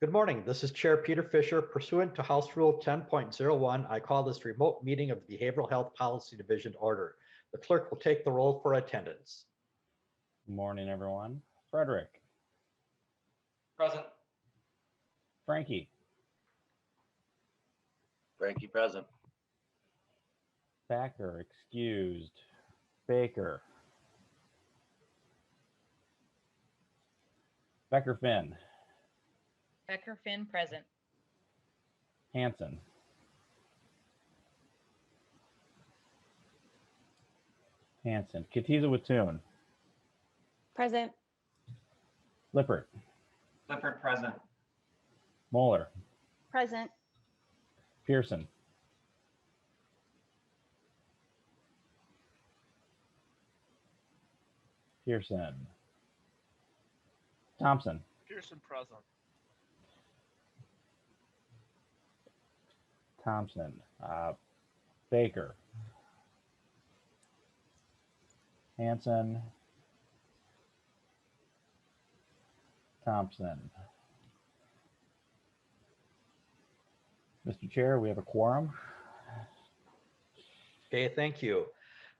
Good morning. This is Chair Peter Fisher. Pursuant to House Rule 10.01, I call this remote meeting of the Behavioral Health Policy Division to order. The clerk will take the roll for attendance. Good morning, everyone. Frederick. Present. Frankie. Frankie present. Thacker, excused. Baker. Becker Finn. Becker Finn present. Hanson. Hanson. Kotyza-Witthuhn. Present. Lippert. Lippert present. Moeller. Present. Pearson. Pearson. Thompson. Pearson present. Thompson. Baker. Hanson. Thompson. Mr. Chair, we have a quorum. Okay, thank you.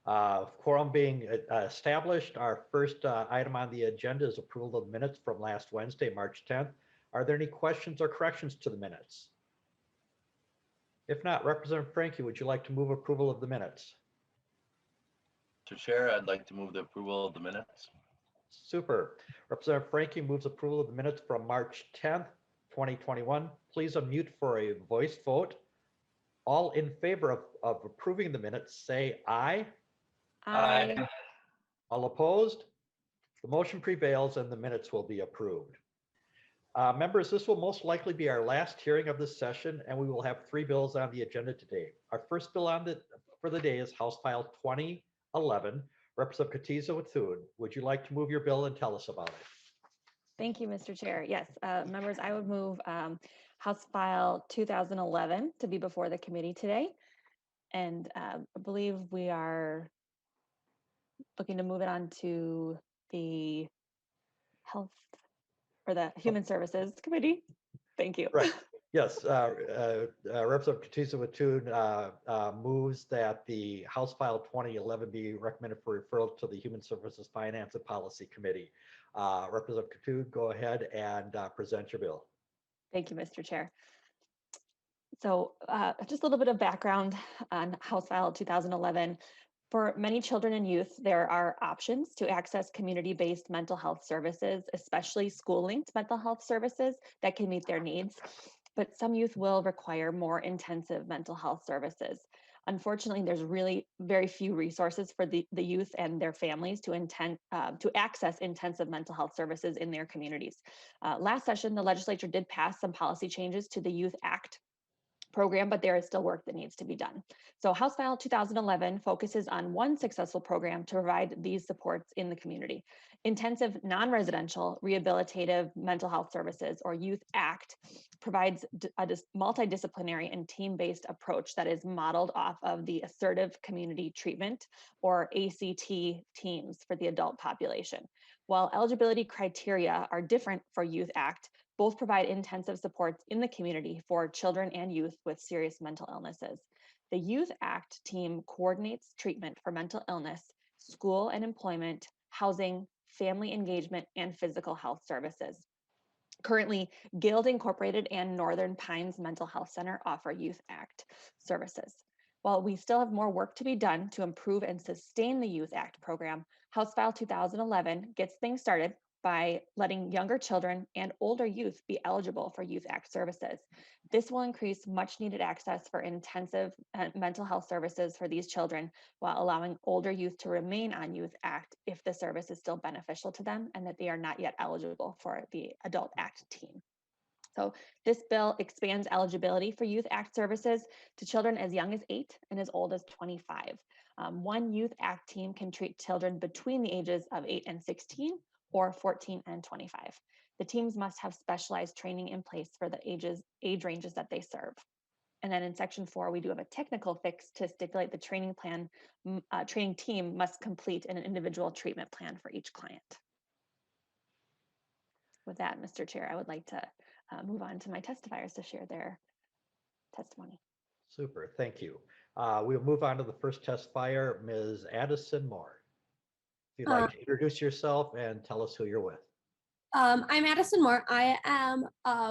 Quorum being established, our first item on the agenda is approval of minutes from last Wednesday, March 10th. Are there any questions or corrections to the minutes? If not, Representative Frankie, would you like to move approval of the minutes? Mr. Chair, I'd like to move the approval of the minutes. Super. Representative Frankie moves approval of the minutes from March 10th, 2021. Please unmute for a voice vote. All in favor of approving the minutes, say aye. Aye. All opposed? The motion prevails and the minutes will be approved. Members, this will most likely be our last hearing of this session, and we will have 3 bills on the agenda today. Our first bill for the day is House File 2011. Representative Kotyza-Witthuhn, would you like to move your bill and tell us about it? Thank you, Mr. Chair. Yes, members, I would move House File 2011 to be before the committee today. And I believe we are looking to move it on to the Health or the Human Services Committee. Thank you. Right. Yes, Representative Kotyza-Witthuhn moves that the House File 2011 be recommended for referral to the Human Services Finance and Policy Committee. Representative Witthuhn, go ahead and present your bill. Thank you, Mr. Chair. So just a little bit of background on House File 2011. For many children and youth, there are options to access community-based mental health services, especially school-linked mental health services that can meet their needs. But some youth will require more intensive mental health services. Unfortunately, there's really very few resources for the youth and their families to access intensive mental health services in their communities. Last session, the legislature did pass some policy changes to the Youth Act program, but there is still work that needs to be done. So House File 2011 focuses on one successful program to provide these supports in the community. Intensive non-residential rehabilitative mental health services, or Youth Act, provides a multidisciplinary and team-based approach that is modeled off of the Assertive Community Treatment, or ACT, teams for the adult population. While eligibility criteria are different for Youth Act, both provide intensive supports in the community for children and youth with serious mental illnesses. The Youth Act team coordinates treatment for mental illness, school and employment, housing, family engagement, and physical health services. Currently, Guild Incorporated and Northern Pines Mental Health Center offer Youth Act services. While we still have more work to be done to improve and sustain the Youth Act program, House File 2011 gets things started by letting younger children and older youth be eligible for Youth Act services. This will increase much needed access for intensive mental health services for these children, while allowing older youth to remain on Youth Act if the service is still beneficial to them and that they are not yet eligible for the Adult Act team. So this bill expands eligibility for Youth Act services to children as young as 8 and as old as 25. One Youth Act team can treat children between the ages of 8 and 16, or 14 and 25. The teams must have specialized training in place for the age ranges that they serve. And then in section 4, we do have a technical fix to stipulate the training team must complete an individual treatment plan for each client. With that, Mr. Chair, I would like to move on to my testifiers to share their testimony. Super, thank you. We'll move on to the first testifier, Ms. Addison Moore. If you'd like to introduce yourself and tell us who you're with. I'm Addison Moore. I am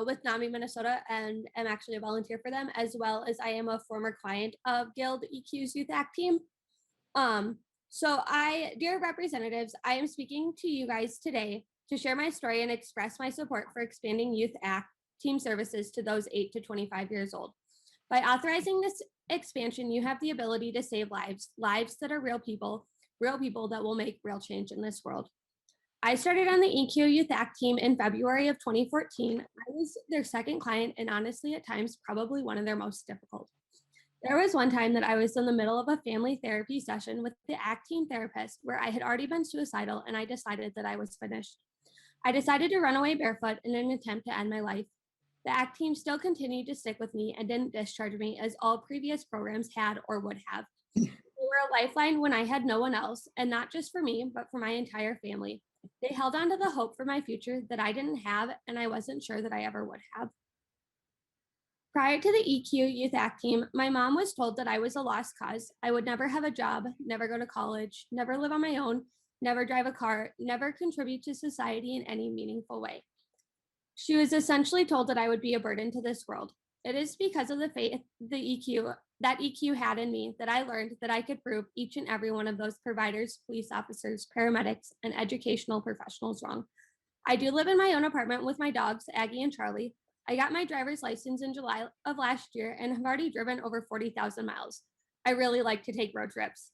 with NAMI Minnesota and am actually a volunteer for them, as well as I am a former client of Guild EQ's Youth Act team. Dear representatives, I am speaking to you guys today to share my story and express my support for expanding Youth Act team services to those 8 to 25 years old. By authorizing this expansion, you have the ability to save lives that are real people that will make real change in this world. I started on the EQ Youth Act team in February of 2014. I was their second client and honestly at times probably one of their most difficult. There was one time that I was in the middle of a family therapy session with the ACT team therapist where I had already been suicidal and I decided that I was finished. I decided to run away barefoot in an attempt to end my life. The ACT team still continued to stick with me and didn't discharge me as all previous programs had or would have. They were a lifeline when I had no one else, and not just for me, but for my entire family. They held on to the hope for my future that I didn't have, and I wasn't sure that I ever would have. Prior to the EQ Youth Act team, my mom was told that I was a lost cause. I would never have a job, never go to college, never live on my own, never drive a car, never contribute to society in any meaningful way. She was essentially told that I would be a burden to this world. It is because of the faith that EQ had in me that I learned that I could prove each and every one of those providers, police officers, paramedics, and educational professionals wrong. I do live in my own apartment with my dogs, Aggie and Charlie. I got my driver's license in July of last year and have already driven over 40,000 miles. I really like to take road trips.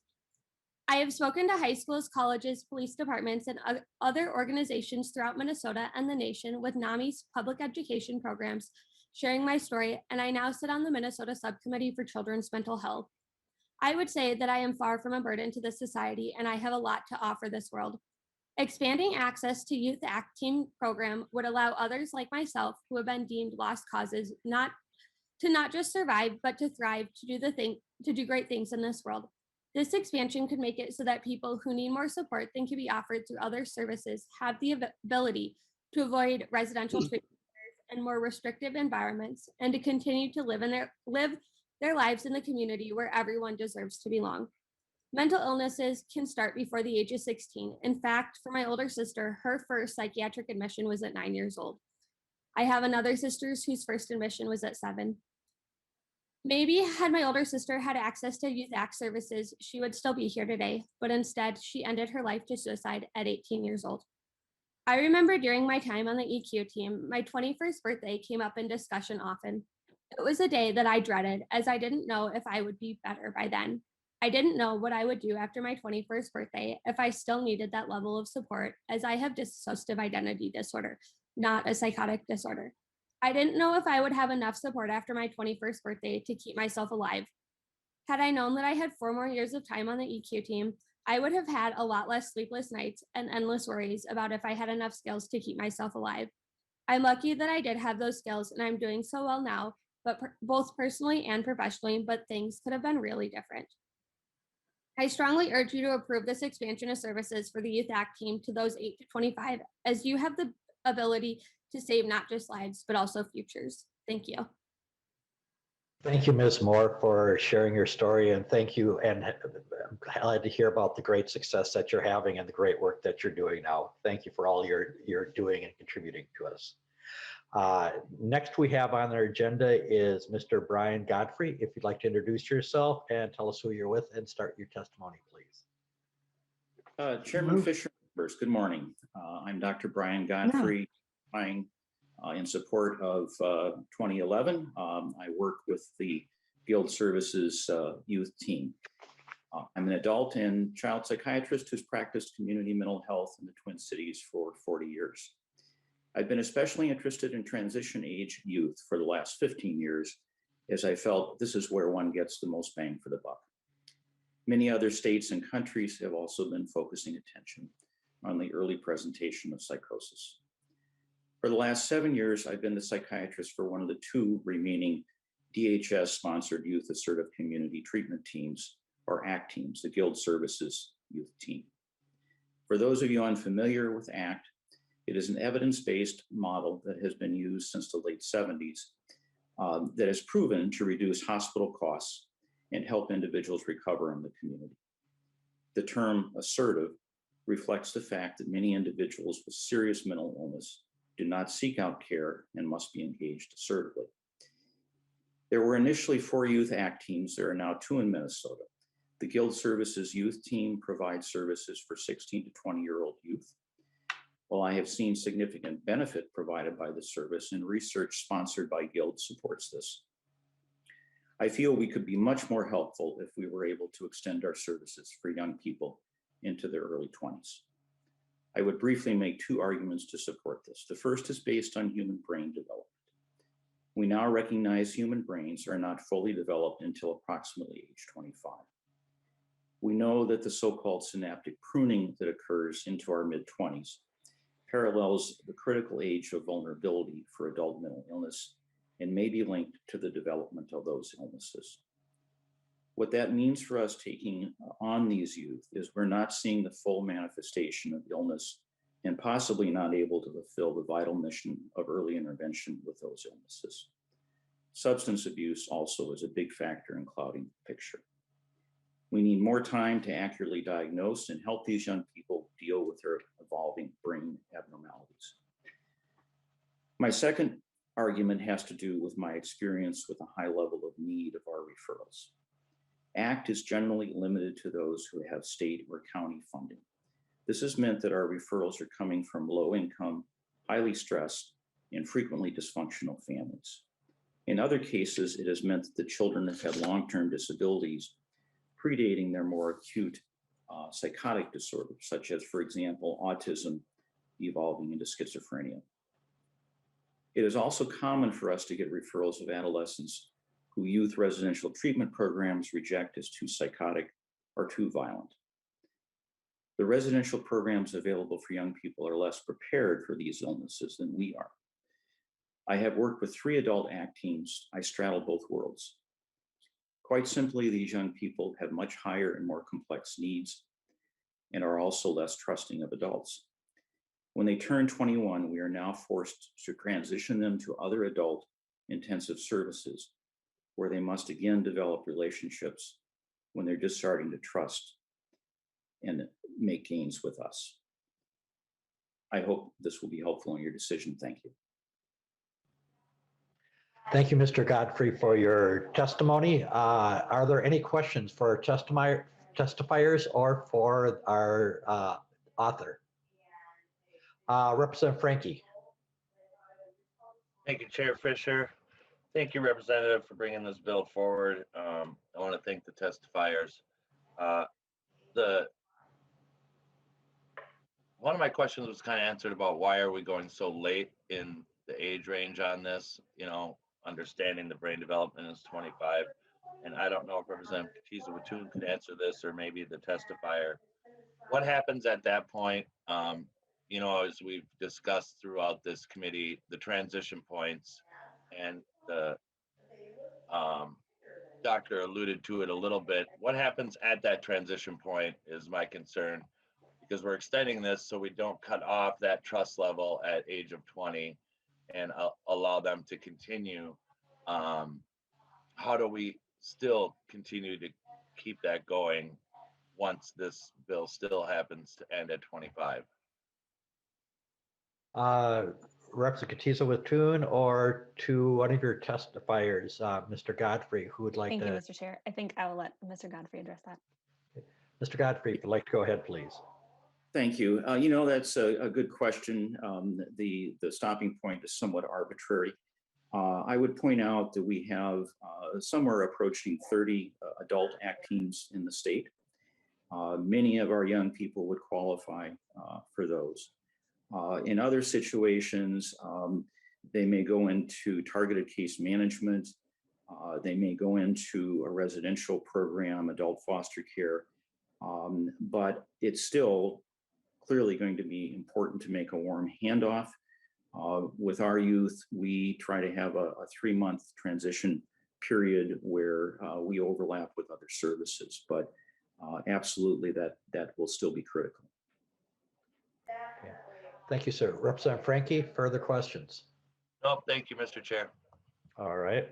I have spoken to high schools, colleges, police departments, and other organizations throughout Minnesota and the nation with NAMI's public education programs, sharing my story, and I now sit on the Minnesota Subcommittee for Children's Mental Health. I would say that I am far from a burden to this society, and I have a lot to offer this world. Expanding access to Youth Act team program would allow others like myself who have been deemed lost causes not just survive, but to thrive, to do great things in this world. This expansion could make it so that people who need more support than can be offered through other services have the ability to avoid residential treatment and more restrictive environments and to continue to live their lives in the community where everyone deserves to belong. Mental illnesses can start before the age of 16. In fact, for my older sister, her first psychiatric admission was at 9 years old. I have another sister whose first admission was at 7. Maybe had my older sister had access to Youth Act services, she would still be here today, but instead she ended her life to suicide at 18 years old. I remember during my time on the EQ team, my 21st birthday came up in discussion often. It was a day that I dreaded as I didn't know if I would be better by then. I didn't know what I would do after my 21st birthday if I still needed that level of support, as I have dissociative identity disorder, not a psychotic disorder. I didn't know if I would have enough support after my 21st birthday to keep myself alive. Had I known that I had 4 more years of time on the EQ team, I would have had a lot less sleepless nights and endless worries about if I had enough skills to keep myself alive. I'm lucky that I did have those skills and I'm doing so well now, but both personally and professionally, but things could have been really different. I strongly urge you to approve this expansion of services for the Youth Act team to those 8 to 25, as you have the ability to save not just lives, but also futures. Thank you. Thank you, Ms. Moore, for sharing your story, and thank you. And I'm glad to hear about the great success that you're having and the great work that you're doing now. Thank you for all you're doing and contributing to us. Next we have on our agenda is Mr. Brian Godfrey. If you'd like to introduce yourself and tell us who you're with and start your testimony, please. Chairman Fisher, first, good morning. I'm Dr. Brian Godfrey, in support of 2011. I work with the Guild Services youth team. I'm an adult and child psychiatrist who's practiced community mental health in the Twin Cities for 40 years. I've been especially interested in transition age youth for the last 15 years, as I felt this is where one gets the most bang for the buck. Many other states and countries have also been focusing attention on the early presentation of psychosis. For the last 7 years, I've been the psychiatrist for one of the 2 remaining DHS-sponsored Youth Assertive Community Treatment Teams, or ACT teams, the Guild Services Youth Team. For those of you unfamiliar with ACT, It is an evidence-based model that has been used since the late 70s that has proven to reduce hospital costs and help individuals recover in the community. The term assertive reflects the fact that many individuals with serious mental illness do not seek out care and must be engaged assertively. There were initially 4 youth ACT teams. There are now 2 in Minnesota. The Guild Services Youth Team provides services for 16 to 20-year-old youth. While I have seen significant benefit provided by the service, and research sponsored by Guild supports this, I feel we could be much more helpful if we were able to extend our services for young people into their early 20s. I would briefly make 2 arguments to support this. The first is based on human brain development. We now recognize human brains are not fully developed until approximately age 25. We know that the so-called synaptic pruning that occurs into our mid-20s parallels the critical age of vulnerability for adult mental illness and may be linked to the development of those illnesses. What that means for us taking on these youth is we're not seeing the full manifestation of illness and possibly not able to fulfill the vital mission of early intervention with those illnesses. Substance abuse also is a big factor in clouding the picture. We need more time to accurately diagnose and help these young people deal with their evolving brain abnormalities. My second argument has to do with my experience with a high level of need of our referrals. ACT is generally limited to those who have state or county funding. This has meant that our referrals are coming from low income, highly stressed, and frequently dysfunctional families. In other cases, it has meant that the children have had long-term disabilities predating their more acute psychotic disorders, such as, for example, autism evolving into schizophrenia. It is also common for us to get referrals of adolescents who youth residential treatment programs reject as too psychotic or too violent. The residential programs available for young people are less prepared for these illnesses than we are. I have worked with 3 adult ACT teams. I straddle both worlds. Quite simply, these young people have much higher and more complex needs and are also less trusting of adults. When they turn 21, we are now forced to transition them to other adult intensive services where they must again develop relationships when they're just starting to trust and make gains with us. I hope this will be helpful in your decision. Thank you. Thank you, Mr. Godfrey, for your testimony. Are there any questions for testifiers or for our author? Representative Frankie. Thank you, Chair Fisher. Thank you, Representative, for bringing this bill forward. I want to thank the testifiers. One of my questions was kind of answered about why are we going so late in the age range on this, understanding the brain development is 25. And I don't know if Representative Kotyza-Witthuhn could answer this, or maybe the testifier. What happens at that point? As we've discussed throughout this committee, the transition points, and the doctor alluded to it a little bit. What happens at that transition point is my concern, because we're extending this so we don't cut off that trust level at age of 20 and allow them to continue. How do we still continue to keep that going once this bill still happens to end at 25? Representative Kotyza-Witthuhn, or to one of your testifiers, Mr. Godfrey, who would like Thank to. you, Mr. Chair. I think I will let Mr. Godfrey address that. Mr. Godfrey, if you'd like to go ahead, please. Thank you. That's a good question. The stopping point is somewhat arbitrary. I would point out that we have somewhere approaching 30 adult ACT teams in the state. Many of our young people would qualify for those. In other situations, they may go into targeted case management. They may go into a residential program, adult foster care, but it's still clearly going to be important to make a warm handoff. With our youth, we try to have a 3-month transition period where we overlap with other services, but absolutely that will still be critical. Thank you, sir. Representative Frankie, further questions? Nope, thank you, Mr. Chair. All right.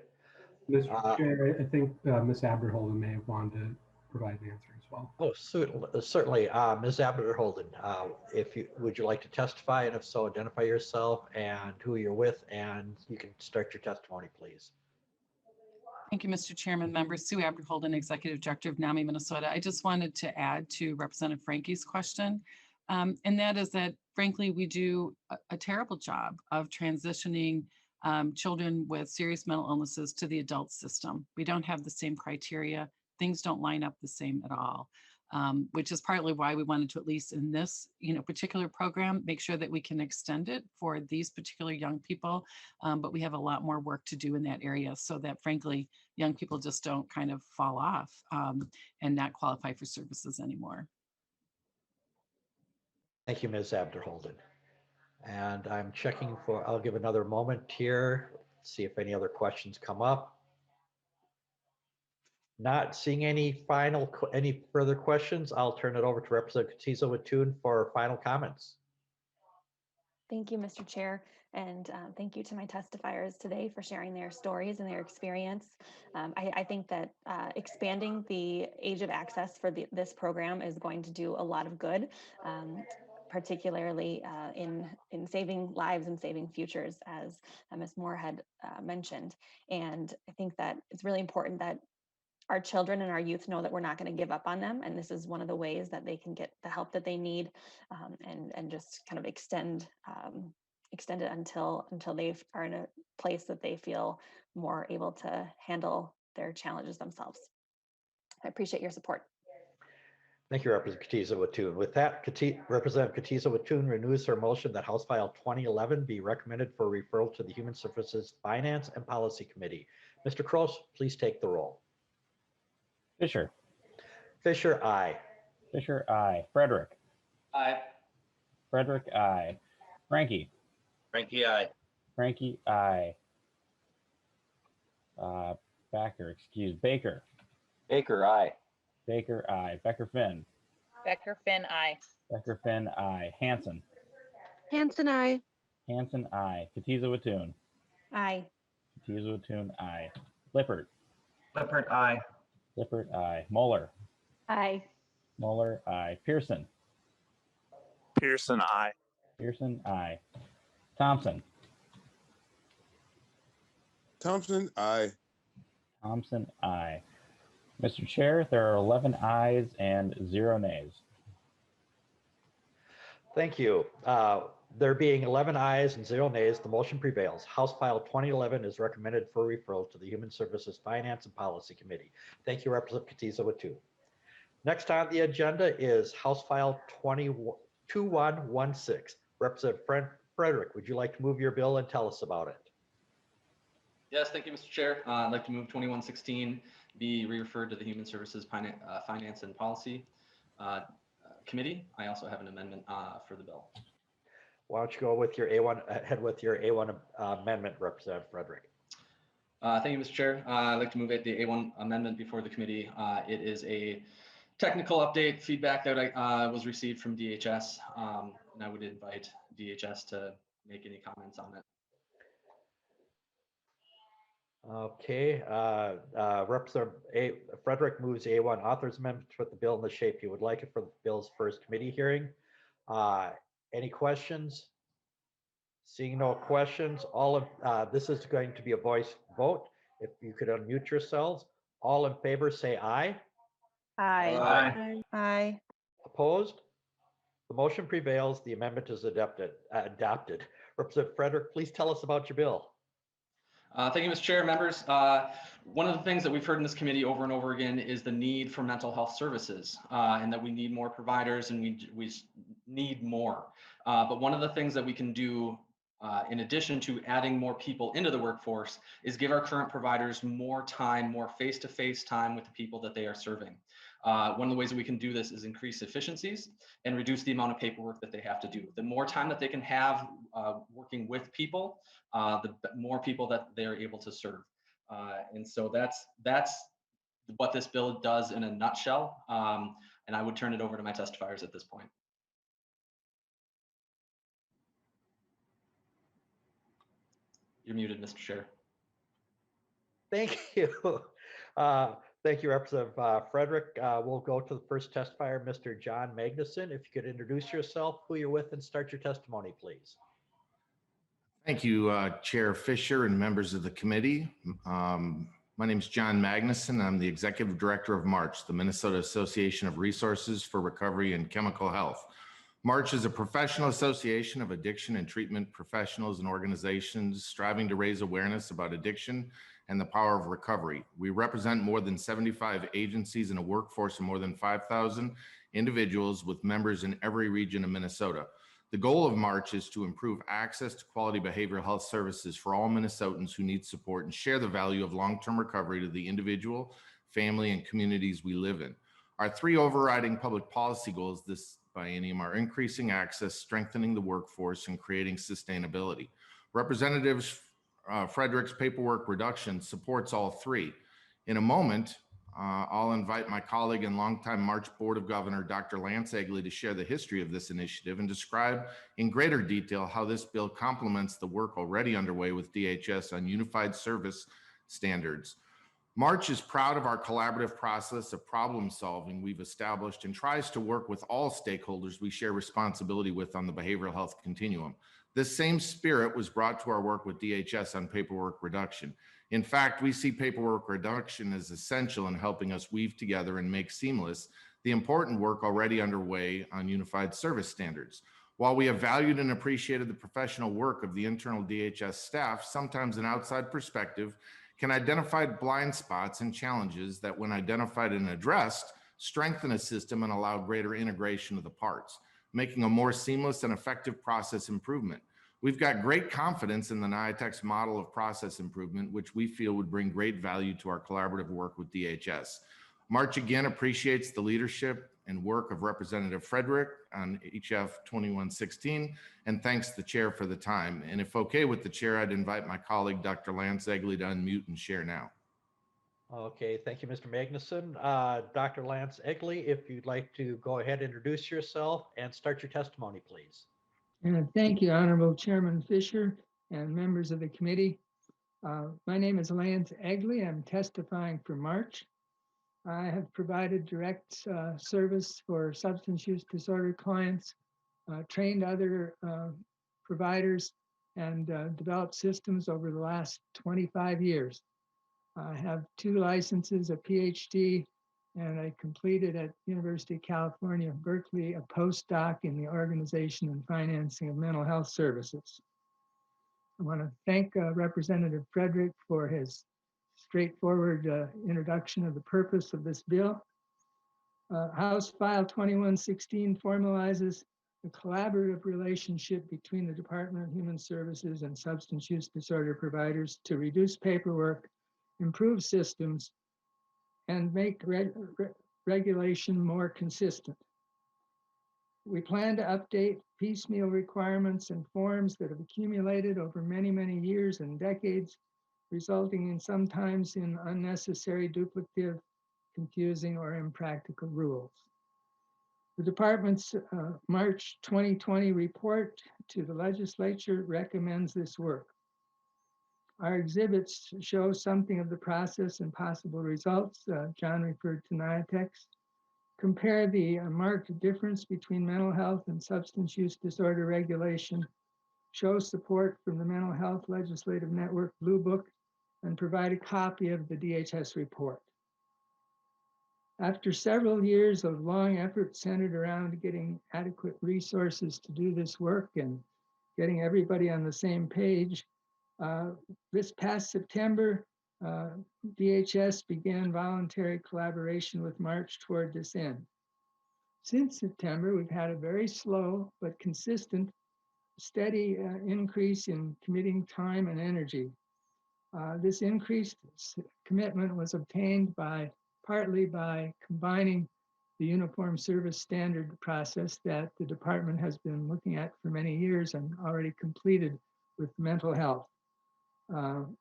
Mr. Chair, I think Ms. Aberholden may have wanted to provide an answer as well. Oh, certainly. Ms. Aberholden, would you like to testify? And if so, identify yourself and who you're with, and you can start your testimony, please. Thank you, Mr. Chairman. Members, Sue Aberholden, Executive Director of NAMI Minnesota. I just wanted to add to Representative Frankie's question, and that is that, frankly, we do a terrible job of transitioning children with serious mental illnesses to the adult system. We don't have the same criteria. Things don't line up the same at all, which is partly why we wanted to, at least in this particular program, make sure that we can extend it for these particular young people. But we have a lot more work to do in that area so that, frankly, young people just don't kind of fall off and not qualify for services anymore. Thank you, Ms. Aberholden. And I'm checking I'll give another moment here, see if any other questions come up. Not seeing any further questions, I'll turn it over to Representative Kotyza-Witthuhn for final comments. Thank you, Mr. Chair, and thank you to my testifiers today for sharing their stories and their experience. I think that expanding the age of access for this program is going to do a lot of good, particularly in saving lives and saving futures, as Ms. Moore had mentioned. And I think that it's really important that our children and our youth know that we're not going to give up on them. And this is one of the ways that they can get the help that they need, and just kind of extend it until they are in a place that they feel more able to handle their challenges themselves. I appreciate your support. Thank you, Representative Kotyza-Witthuhn. With that, Representative Kotyza-Witthuhn renews her motion that House File 2011 be recommended for referral to the Human Services Finance and Policy Committee. Mr. Kroos, please take the roll. Fisher. Fisher, aye. Fisher, aye. Frederick. Aye. Frederick, aye. Frankie. Frankie, aye. Frankie, aye. Baker. Baker, aye. Baker, aye. Becker Finn. Becker Finn, aye. Becker Finn, aye. Hanson. Hanson, aye. Hanson, aye. Kotyza-Witthuhn. Aye. Kotyza-Witthuhn, aye. Lippert. Lippert, aye. Lippert, aye. Moeller. Aye. Moeller, aye. Pearson. Pearson, aye. Pearson, aye. Thompson. Thompson, aye. Thompson, aye. Mr. Chair, there are 11 ayes and 0 nays. Thank you. There being 11 ayes and 0 nays, the motion prevails. House File 2011 is recommended for referral to the Human Services Finance and Policy Committee. Thank you, Representative Kotyza-Witthuhn. Next on the agenda is House File 2116. Representative Frederick, would you like to move your bill and tell us about it? Yes, thank you, Mr. Chair. I'd like to move 2116 be referred to the Human Services Finance and Policy Committee. I also have an amendment for the bill. Why don't you go with your ahead with your A1 amendment, Representative Frederick. Thank you, Mr. Chair. I'd like to move the A1 amendment before the committee. It is a technical update feedback that was received from DHS, and I would invite DHS to make any comments on it. Okay, Representative Frederick moves A1 author's amendment to put the bill in the shape you would like it for the bill's first committee hearing. Any questions? Seeing no questions, this is going to be a voice vote. If you could unmute yourselves. All in favor say aye. Aye. Aye. Aye. Opposed? The motion prevails. The amendment is adopted. Representative Frederick, please tell us about your bill. Thank you, Mr. Chair, members. One of the things that we've heard in this committee over and over again is the need for mental health services, and that we need more providers and we need more. But one of the things that we can do in addition to adding more people into the workforce is give our current providers more time, more face-to-face time with the people that they are serving. One of the ways that we can do this is increase efficiencies and reduce the amount of paperwork that they have to do. The more time that they can have working with people, the more people that they're able to serve. And so that's what this bill does in a nutshell. And I would turn it over to my testifiers at this point. You're muted, Mr. Chair. Thank you. Thank you, Representative Frederick. We'll go to the first testifier, Mr. John Magnuson. If you could introduce yourself, who you're with, and start your testimony, please. Thank you, Chair Fisher and members of the committee. My name is John Magnuson. I'm the Executive Director of MARCH, the Minnesota Association of Resources for Recovery and Chemical Health. MARCH is a professional association of addiction and treatment professionals and organizations striving to raise awareness about addiction and the power of recovery. We represent more than 75 agencies and a workforce of more than 5,000 individuals with members in every region of Minnesota. The goal of MARCH is to improve access to quality behavioral health services for all Minnesotans who need support and share the value of long-term recovery to the individual, family, and communities we live in. Our three overriding public policy goals this biennium are increasing access, strengthening the workforce, and creating sustainability. Representatives Frederick's paperwork reduction supports all three. In a moment, I'll invite my colleague and longtime MARCH Board of Governor, Dr. Lance Egley, to share the history of this initiative and describe in greater detail how this bill complements the work already underway with DHS on unified service standards. MARCH is proud of our collaborative process of problem solving we've established and tries to work with all stakeholders we share responsibility with on the behavioral health continuum. This same spirit was brought to our work with DHS on paperwork reduction. In fact, we see paperwork reduction as essential in helping us weave together and make seamless the important work already underway on unified service standards. While we have valued and appreciated the professional work of the internal DHS staff, sometimes an outside perspective can identify blind spots and challenges that, when identified and addressed, strengthen a system and allow greater integration of the parts, making a more seamless and effective process improvement. We've got great confidence in the NIATEX model of process improvement, which we feel would bring great value to our collaborative work with DHS. MARCH again appreciates the leadership and work of Representative Frederick on HF 2116 and thanks the chair for the time. And if okay with the chair, I'd invite my colleague, Dr. Lance Egley, to unmute and share now. Okay, thank you, Mr. Magnuson. Dr. Lance Egley, if you'd like to go ahead, introduce yourself and start your testimony, please. Thank you, Honorable Chairman Fisher and members of the committee. My name is Lance Egley. I'm testifying for MARCH. I have provided direct service for substance use disorder clients, trained other providers, and developed systems over the last 25 years. I have 2 licenses, a PhD, and I completed at University of California, Berkeley, a postdoc in the organization and financing of mental health services. I want to thank Representative Frederick for his straightforward introduction of the purpose of this bill. House File 2116 formalizes a collaborative relationship between the Department of Human Services and substance use disorder providers to reduce paperwork, improve systems, and make regulation more consistent. We plan to update piecemeal requirements and forms that have accumulated over many, many years and decades, resulting in sometimes in unnecessary, duplicative, confusing, or impractical rules. The department's March 2020 report to the legislature recommends this work. Our exhibits show something of the process and possible results. John referred to NIATEX. Compare the marked difference between mental health and substance use disorder regulation, show support from the Mental Health Legislative Network Blue Book, and provide a copy of the DHS report. After several years of long effort centered around getting adequate resources to do this work and getting everybody on the same page, this past September, DHS began voluntary collaboration with MARCH toward this end. Since September, we've had a very slow but consistent, steady increase in committing time and energy. This increased commitment was obtained partly by combining the Uniform Service Standard process that the department has been looking at for many years and already completed with mental health.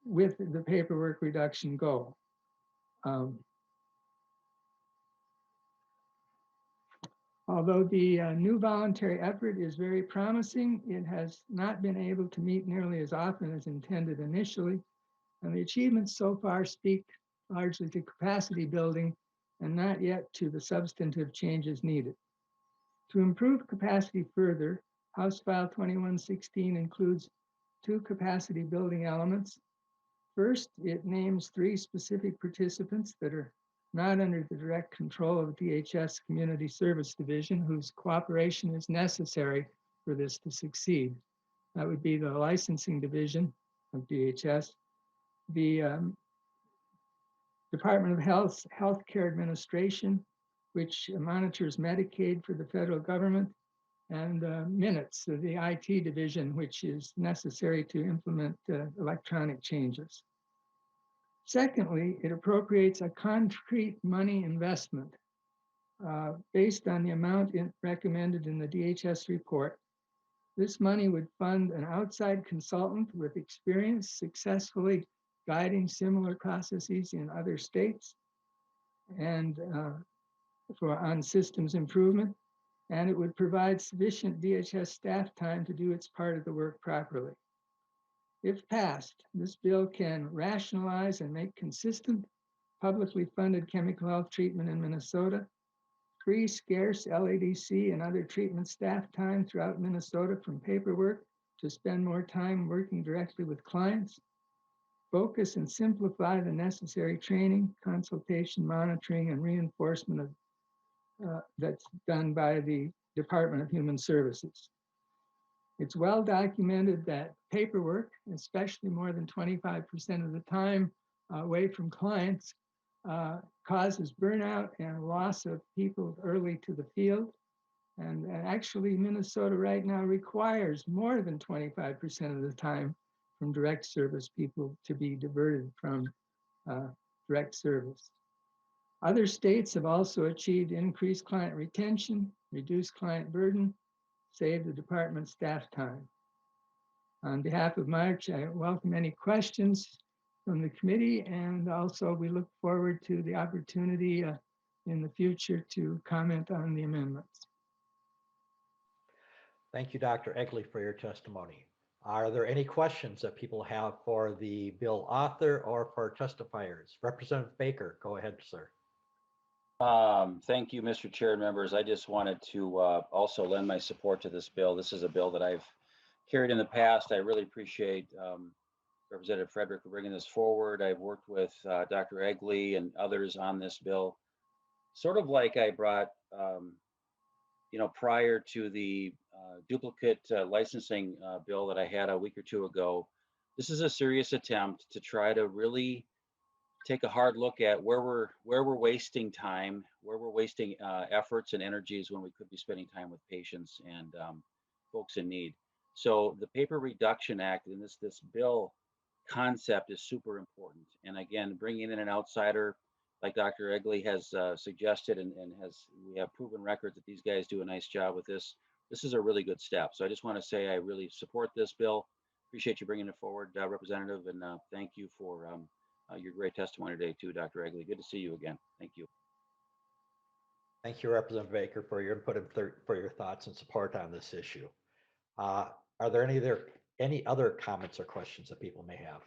With the paperwork reduction goal. Although the new voluntary effort is very promising, it has not been able to meet nearly as often as intended initially, and the achievements so far speak largely to capacity building and not yet to the substantive changes needed. To improve capacity further, House File 2116 includes 2 capacity building elements. First, it names 3 specific participants that are not under the direct control of DHS Community Service Division, whose cooperation is necessary for this to succeed. That would be the licensing division of DHS, the Department of Healthcare Administration, which monitors Medicaid for the federal government, and minutes, the IT division, which is necessary to implement electronic changes. Secondly, it appropriates a concrete money investment based on the amount recommended in the DHS report. This money would fund an outside consultant with experience successfully guiding similar processes in other states and on systems improvement, and it would provide sufficient DHS staff time to do its part of the work properly. If passed, this bill can rationalize and make consistent publicly funded chemical health treatment in Minnesota, free scarce LADC and other treatment staff time throughout Minnesota from paperwork to spend more time working directly with clients, focus and simplify the necessary training, consultation, monitoring, and reinforcement of that's done by the Department of Human Services. It's well documented that paperwork, especially more than 25% of the time away from clients, causes burnout and loss of people early to the field. And actually, Minnesota right now requires more than 25% of the time from direct service people to be diverted from direct service. Other states have also achieved increased client retention, reduced client burden, saved the department staff time. On behalf of March, I welcome any questions from the committee, and also we look forward to the opportunity in the future to comment on the amendments. Thank you, Dr. Egley, for your testimony. Are there any questions that people have for the bill author or for testifiers? Representative Baker, go ahead, sir. Thank you, Mr. Chair and members. I just wanted to also lend my support to this bill. This is a bill that I've carried in the past. I really appreciate Representative Frederick for bringing this forward. I've worked with Dr. Egley and others on this bill, sort of like I brought, prior to the duplicate licensing bill that I had a week or two ago. This is a serious attempt to try to really take a hard look at where we're wasting time, where we're wasting efforts and energies when we could be spending time with patients and folks in need. So the Paper Reduction Act and this bill concept is super important. And again, bringing in an outsider like Dr. Egley has suggested and we have proven records that these guys do a nice job with this. This is a really good step. So I just want to say I really support this bill. Appreciate you bringing it forward, Representative, and thank you for your great testimony today too, Dr. Egley. Good to see you again. Thank you. Thank you, Representative Baker, for your input and for your thoughts and support on this issue. Are there any other comments or questions that people may have?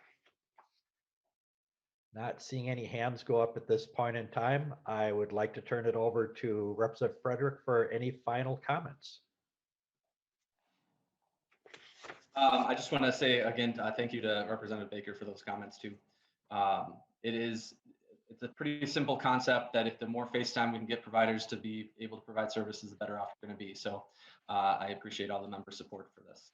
Not seeing any hands go up at this point in time, I would like to turn it over to Representative Frederick for any final comments. I just want to say again, thank you to Representative Baker for those comments too. It's a pretty simple concept that if the more face time we can get providers to be able to provide services, the better off we're going to be. So I appreciate all the member support for this.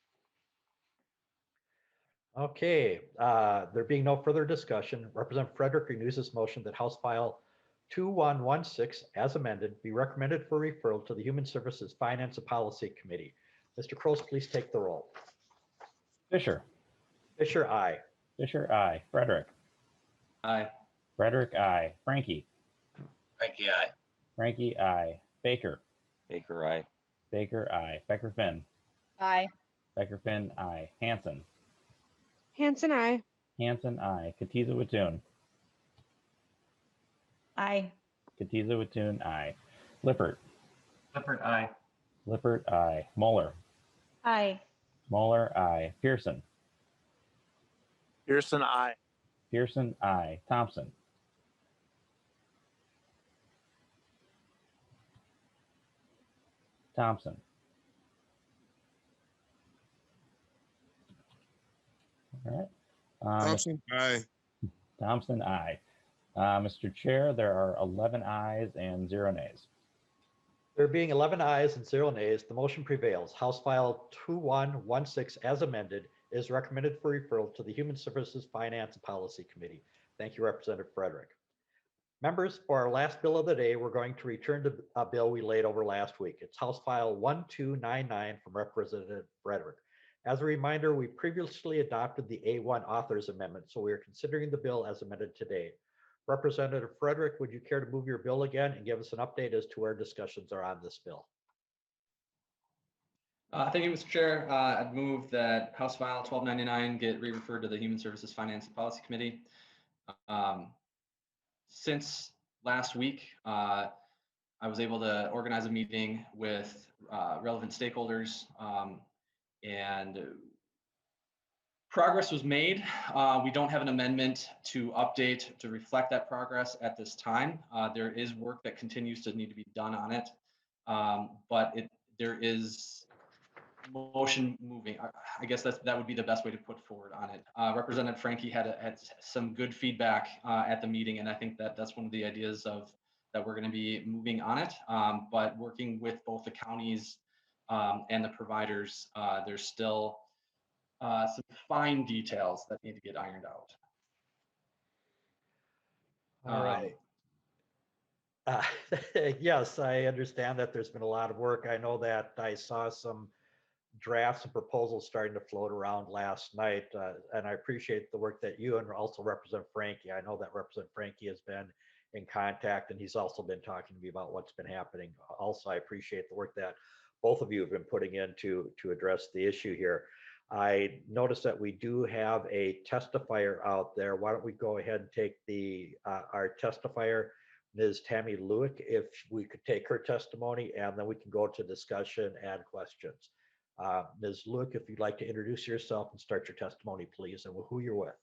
Okay, there being no further discussion, Representative Frederick renews his motion that House File 2116 as amended be recommended for referral to the Human Services Finance and Policy Committee. Mr. Cross, please take the roll. Fisher. Fisher, aye. Fisher, aye. Frederick. Aye. Frederick, aye. Frankie. Frankie, aye. Frankie, aye. Baker. Baker, aye. Baker, aye. Becker Finn. Aye. Becker Finn, aye. Hanson. Hanson, aye. Hanson, aye. Kotyza-Witthuhn. Aye. Kotyza-Witthuhn, aye. Lippert. Lippert, aye. Lippert, aye. Moeller. Aye. Moeller, aye. Pearson. Pearson, I. Pearson, aye. Thompson. Thompson. All right. Thompson, aye. Thompson, aye. Mr. Chair, there are 11 ayes and 0 nays. There being 11 ayes and 0 nays, the motion prevails. House File 2116 as amended is recommended for referral to the Human Services Finance and Policy Committee. Thank you, Representative Frederick. Members, for our last bill of the day, we're going to return to a bill we laid over last week. It's House File 1299 from Representative Frederick. As a reminder, we previously adopted the A1 Authors Amendment, so we are considering the bill as amended today. Representative Frederick, would you care to move your bill again and give us an update as to where discussions are on this bill? Thank you, Mr. Chair. I'd move that House File 1299 get re-referred to the Human Services Finance and Policy Committee. Since last week, I was able to organize a meeting with relevant stakeholders, and progress was made. We don't have an amendment to update to reflect that progress at this time. There is work that continues to need to be done on it, but there is motion moving. I guess that would be the best way to put forward on it. Representative Frankie had some good feedback at the meeting, and I think that's one of the ideas that we're going to be moving on it. But working with both the counties and the providers, there's still some fine details that need to get ironed out. All right. Yes, I understand that there's been a lot of work. I know that I saw some drafts and proposals starting to float around last night, and I appreciate the work that you and also Representative Frankie. I know that Representative Frankie has been in contact, and he's also been talking to me about what's been happening. Also, I appreciate the work that both of you have been putting in to address the issue here. I noticed that we do have a testifier out there. Why don't we go ahead and take our testifier, Ms. Tammy Lewick, if we could take her testimony, and then we can go to discussion and questions. Ms. Lewick, if you'd like to introduce yourself and start your testimony, please, and who you're with.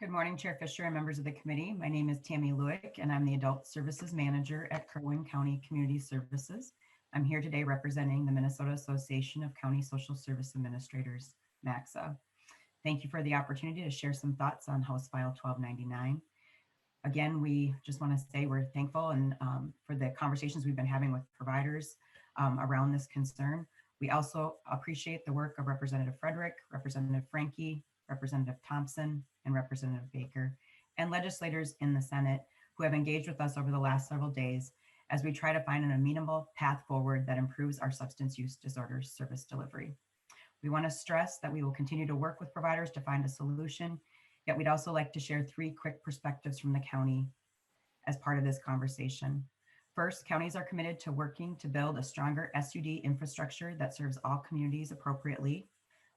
Good morning, Chair Fisher and members of the committee. My name is Tammy Lewick, and I'm the Adult Services Manager at Kerwin County Community Services. I'm here today representing the Minnesota Association of County Social Service Administrators, MACSA. Thank you for the opportunity to share some thoughts on House File 1299. Again, we just want to say we're thankful and for the conversations we've been having with providers around this concern. We also appreciate the work of Representative Frederick, Representative Frankie, Representative Thompson, and Representative Baker, and legislators in the Senate who have engaged with us over the last several days as we try to find an amenable path forward that improves our substance use disorders service delivery. We want to stress that we will continue to work with providers to find a solution, yet we'd also like to share 3 quick perspectives from the county as part of this conversation. First, counties are committed to working to build a stronger SUD infrastructure that serves all communities appropriately.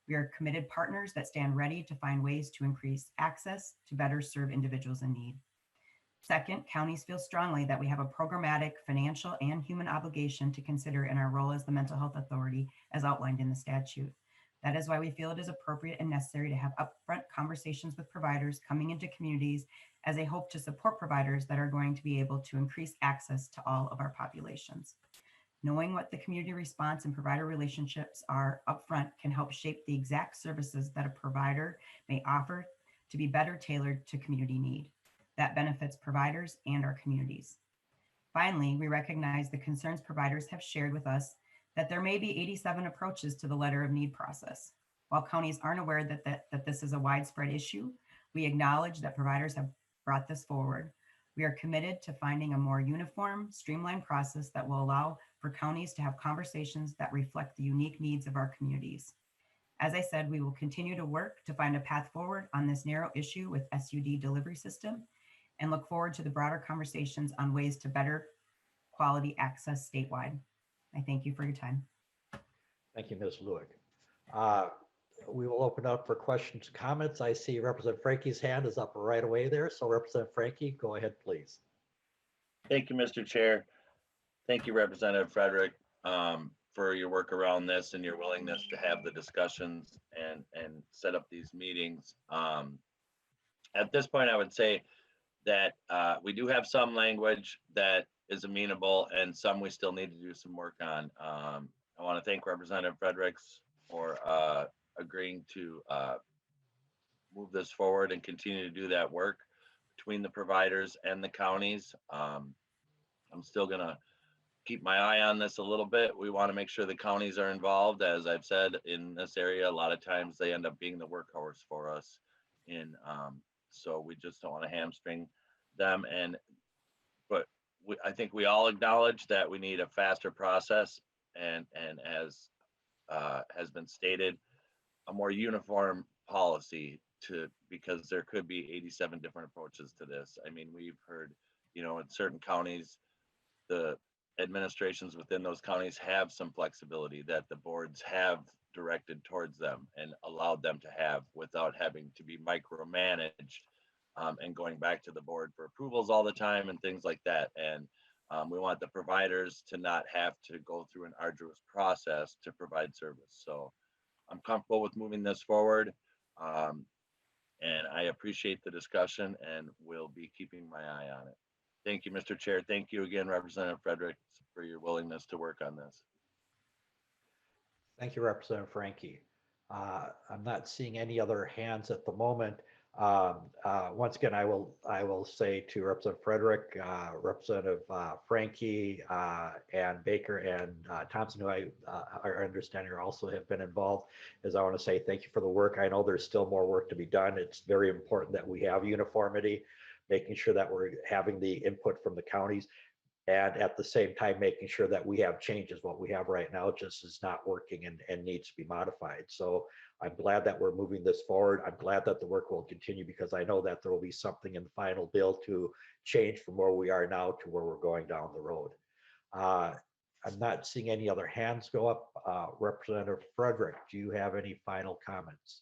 We are committed partners that stand ready to find ways to increase access to better serve individuals in need. Second, counties feel strongly that we have a programmatic, financial, and human obligation to consider in our role as the mental health authority as outlined in the statute. That is why we feel it is appropriate and necessary to have upfront conversations with providers coming into communities as they hope to support providers that are going to be able to increase access to all of our populations. Knowing what the community response and provider relationships are upfront can help shape the exact services that a provider may offer to be better tailored to community need. That benefits providers and our communities. Finally, we recognize the concerns providers have shared with us that there may be 87 approaches to the letter of need process. While counties aren't aware that this is a widespread issue, we acknowledge that providers have brought this forward. We are committed to finding a more uniform, streamlined process that will allow for counties to have conversations that reflect the unique needs of our communities. As I said, we will continue to work to find a path forward on this narrow issue with SUD delivery system and look forward to the broader conversations on ways to better quality access statewide. I thank you for your time. Thank you, Ms. Lewick. We will open up for questions and comments. I see Representative Frankie's hand is up right away there. So Representative Frankie, go ahead, please. Thank you, Mr. Chair. Thank you, Representative Frederick, for your work around this and your willingness to have the discussions and set up these meetings. At this point, I would say that we do have some language that is amenable and some we still need to do some work on. I want to thank Representative Fredericks for agreeing to move this forward and continue to do that work between the providers and the counties. I'm still gonna keep my eye on this a little bit. We want to make sure the counties are involved. As I've said, in this area, a lot of times they end up being the workhorse for us. So we just don't want to hamstring them. But I think we all acknowledge that we need a faster process and as has been stated, a more uniform policy because there could be 87 different approaches to this. I mean, we've heard, in certain counties, the administrations within those counties have some flexibility that the boards have directed towards them and allowed them to have without having to be micromanaged and going back to the board for approvals all the time and things like that. And we want the providers to not have to go through an arduous process to provide service. So I'm comfortable with moving this forward. And I appreciate the discussion and will be keeping my eye on it. Thank you, Mr. Chair. Thank you again, Representative Frederick, for your willingness to work on this. Thank you, Representative Frankie. I'm not seeing any other hands at the moment. Once again, I will say to Representative Frederick, Representative Frankie, and Baker and Thompson, who I understand here also have been involved, is I want to say thank you for the work. I know there's still more work to be done. It's very important that we have uniformity, making sure that we're having the input from the counties, and at the same time making sure that we have changes. What we have right now just is not working and needs to be modified. So I'm glad that we're moving this forward. I'm glad that the work will continue because I know that there will be something in the final bill to change from where we are now to where we're going down the road. I'm not seeing any other hands go up. Representative Frederick, do you have any final comments?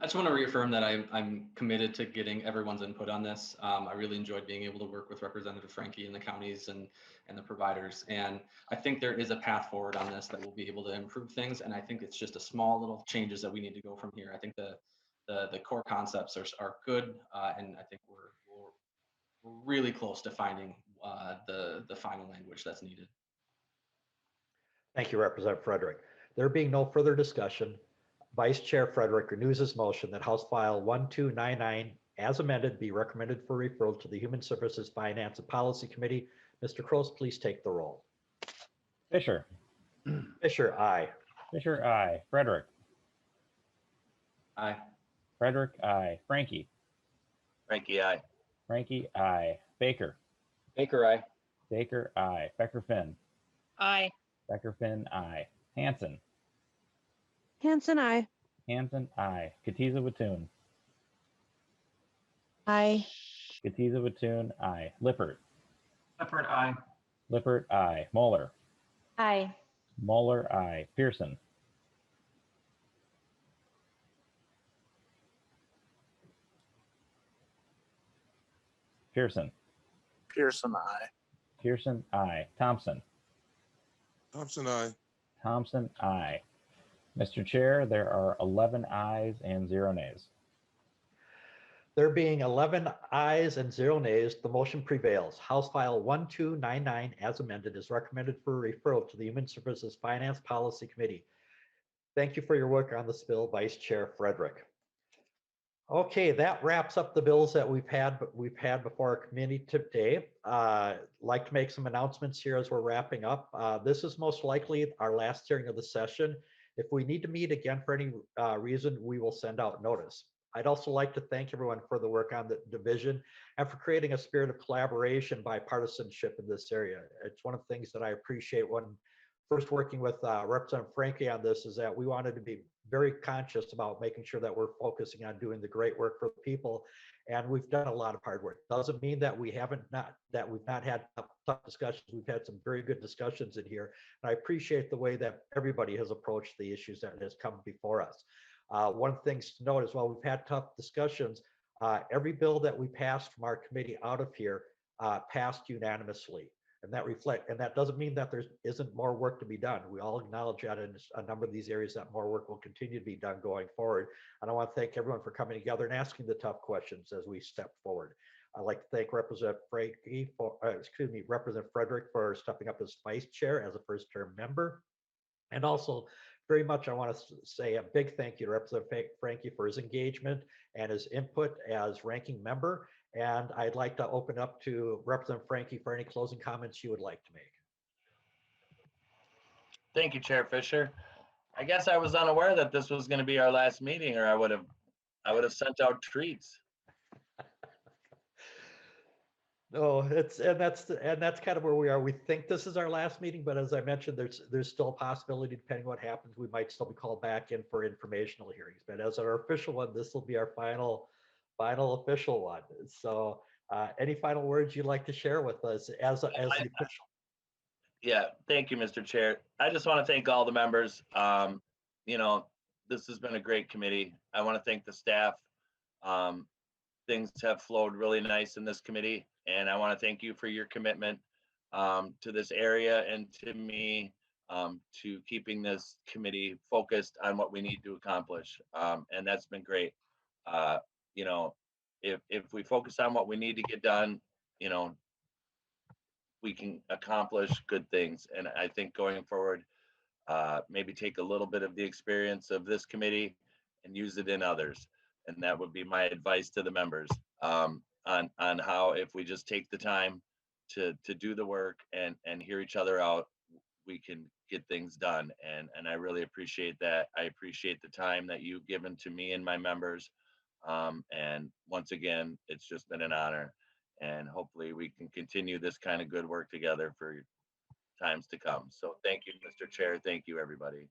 I just want to reaffirm that I'm committed to getting everyone's input on this. I really enjoyed being able to work with Representative Frankie and the counties and the providers. And I think there is a path forward on this that will be able to improve things. And I think it's just a small little changes that we need to go from here. I think the core concepts are good. And I think we're really close to finding the final language that's needed. Thank you, Representative Frederick. There being no further discussion, Vice Chair Frederick renews his motion that House File 1299 as amended be recommended for referral to the Human Services Finance and Policy Committee. Mr. Cross, please take the roll. Fisher. Fisher, aye. Fisher, aye. Frederick. Aye. Frederick, aye. Frankie. Frankie, aye. Frankie, aye. Baker. Baker, aye. Baker, aye. Becker Finn. Aye. Becker Finn, aye. Hanson. Hanson, aye. Hanson, aye. Kotyza-Witthuhn. Aye. Kotyza-Witthuhn, aye. Lippert. Lippert, aye. Lippert, aye. Moeller. Aye. Moeller, aye. Pearson. Pearson. Pearson, aye. Pearson, aye. Thompson. Thompson, aye. Thompson, aye. Mr. Chair, there are 11 ayes and 0 nays. There being 11 ayes and 0 nays, the motion prevails. House File 1299 as amended is recommended for referral to the Human Services Finance Policy Committee. Thank you for your work on this bill, Vice Chair Frederick. Okay, that wraps up the bills that we've had before our committee today. Like to make some announcements here as we're wrapping up. This is most likely our last hearing of the session. If we need to meet again for any reason, we will send out notice. I'd also like to thank everyone for the work on the division and for creating a spirit of collaboration, bipartisanship in this area. It's one of the things that I appreciate when first working with Representative Frankie on this, is that we wanted to be very conscious about making sure that we're focusing on doing the great work for the people. And we've done a lot of hard work. Doesn't mean that we've not had tough discussions. We've had some very good discussions in here. And I appreciate the way that everybody has approached the issues that has come before us. One of the things to note as well, we've had tough discussions. Every bill that we passed from our committee out of here passed unanimously. And that doesn't mean that there isn't more work to be done. We all acknowledge that in a number of these areas that more work will continue to be done going forward. And I want to thank everyone for coming together and asking the tough questions as we step forward. I'd like to thank Representative Representative Frederick for stepping up as vice chair as a first-term member. And also very much, I want to say a big thank you to Representative Frankie for his engagement and his input as ranking member. And I'd like to open up to Representative Frankie for any closing comments you would like to make. Thank you, Chair Fisher. I guess I was unaware that this was going to be our last meeting, or I would have sent out treats. No, that's kind of where we are. We think this is our last meeting, but as I mentioned, there's still a possibility, depending what happens, we might still be called back in for informational hearings. But as our official one, this will be our final official one. So any final words you'd like to share with us as the official? Yeah, thank you, Mr. Chair. I just want to thank all the members. This has been a great committee. I want to thank the staff. Things have flowed really nice in this committee, and I want to thank you for your commitment to this area and to me to keeping this committee focused on what we need to accomplish. And that's been great. If we focus on what we need to get done, we can accomplish good things. And I think going forward, maybe take a little bit of the experience of this committee and use it in others. And that would be my advice to the members on how, if we just take the time to do the work and hear each other out, we can get things done. And I really appreciate that. I appreciate the time that you've given to me and my members. And once again, it's just been an honor. And hopefully we can continue this kind of good work together for times to come. So thank you, Mr. Chair. Thank you, everybody.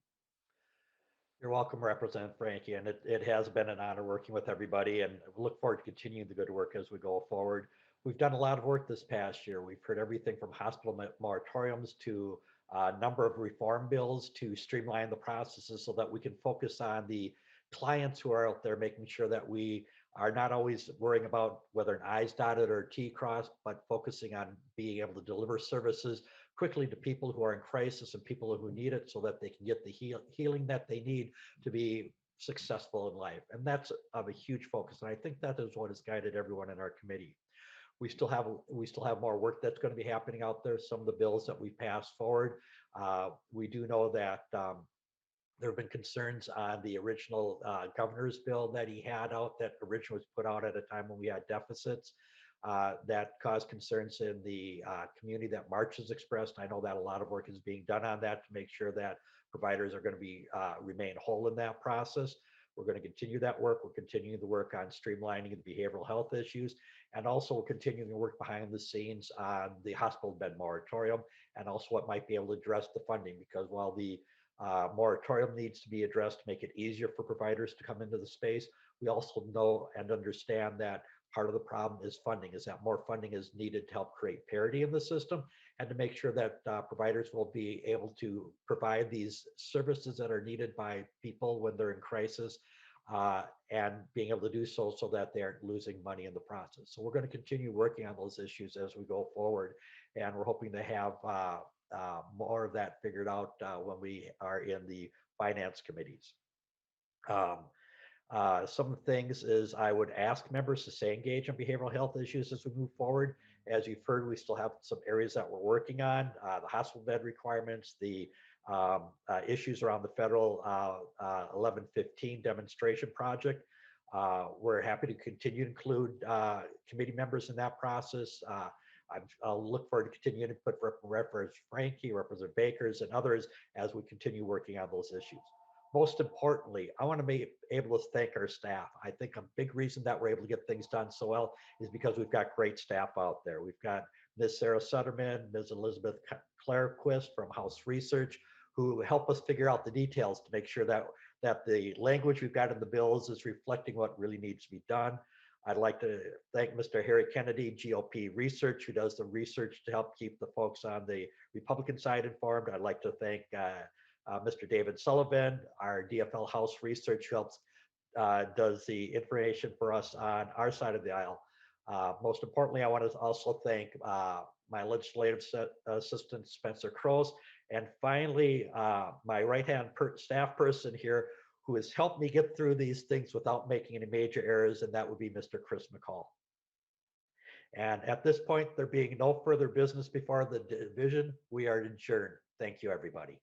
You're welcome, Representative Frankie, and it has been an honor working with everybody, and we look forward to continuing the good work as we go forward. We've done a lot of work this past year. We've heard everything from hospital moratoriums to a number of reform bills to streamline the processes so that we can focus on the clients who are out there, making sure that we are not always worrying about whether an I's dotted or a T crossed, but focusing on being able to deliver services quickly to people who are in crisis and people who need it so that they can get the healing that they need to be successful in life. And that's of a huge focus. And I think that is what has guided everyone in our committee. We still have more work that's going to be happening out there. Some of the bills that we passed forward, we do know that there have been concerns on the original governor's bill that he had out, that originally was put out at a time when we had deficits. That caused concerns in the community that March has expressed. I know that a lot of work is being done on that to make sure that providers are going to be remain whole in that process. We're going to continue that work. We're continuing the work on streamlining the behavioral health issues, and also we're continuing to work behind the scenes on the hospital bed moratorium, and also what might be able to address the funding, because while the moratorium needs to be addressed to make it easier for providers to come into the space, we also know and understand that part of the problem is funding, is that more funding is needed to help create parity in the system and to make sure that providers will be able to provide these services that are needed by people when they're in crisis, and being able to do so that they aren't losing money in the process. So we're going to continue working on those issues as we go forward, and we're hoping to have more of that figured out when we are in the finance committees. Some of the things is I would ask members to stay engaged in behavioral health issues as we move forward. As you've heard, we still have some areas that we're working on, the hospital bed requirements, the issues around the federal 1115 demonstration project. We're happy to continue to include committee members in that process. I'll look forward to continuing to put Representative Frankie, Representative Bakers, and others as we continue working on those issues. Most importantly, I want to be able to thank our staff. I think a big reason that we're able to get things done so well is because we've got great staff out there. We've got Ms. Sarah Sutterman, Ms. Elizabeth Clarequist from House Research, who help us figure out the details to make sure that the language we've got in the bills is reflecting what really needs to be done. I'd like to thank Mr. Harry Kennedy, GOP Research, who does the research to help keep the folks on the Republican side informed. I'd like to thank Mr. David Sullivan, our DFL House Research, who helps does the information for us on our side of the aisle. Most importantly, I want to also thank my legislative assistant, Spencer Crows, and finally, my right-hand staff person here who has helped me get through these things without making any major errors, and that would be Mr. Chris McCall. And at this point, there being no further business before the division, we are adjourned. Thank you, everybody.